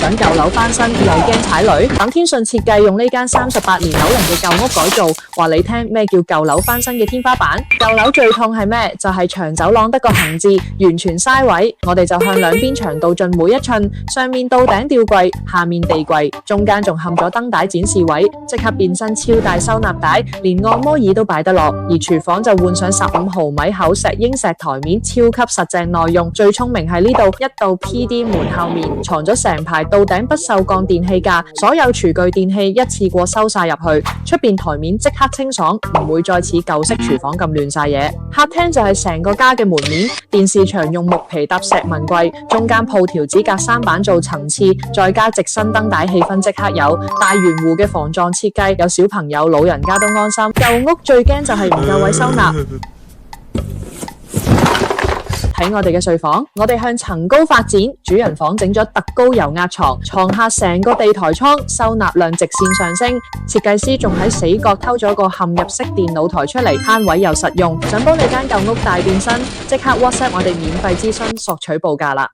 想舊樓翻新又驚踩雷？等天順設計用呢間38年樓齡嘅舊屋改造，話你聽咩叫舊樓翻新嘅天花板？舊樓最痛係咩？就係長走廊得個行字，完全嘥位。我哋就向兩邊牆道盡每一寸，上面到頂吊櫃，下面地櫃，中間仲嵌咗燈帶展示位，即刻變身超大收納帶，連按摩椅都擺得落。而廚房就換上15毫米厚石英石台面，超級實淨耐用。最聰明係呢度一道 PD 門後面藏咗成排到頂不鏽鋼電器架，所有廚具電器一次過收晒入去，出邊台面即刻清爽，唔會再似舊式廚房咁亂晒嘢。客廳就係成個家嘅門面，電視牆用木皮搭石紋櫃，中間鋪條紙隔3板做層次，再加直身燈帶，氣氛即刻有。大圓弧嘅防撞設計，有小朋友老人家都安心。舊屋最驚就係唔夠位收納。喺我哋嘅睡房，我哋向層高發展，主人房整咗特高油壓床，床下成個地台倉，收納量直線上升。設計師仲喺死角偷咗個嵌入式電腦台出嚟，慳位又實用。想幫你間舊屋大變身，即刻 WhatsApp 我哋免費諮詢索取報價啦！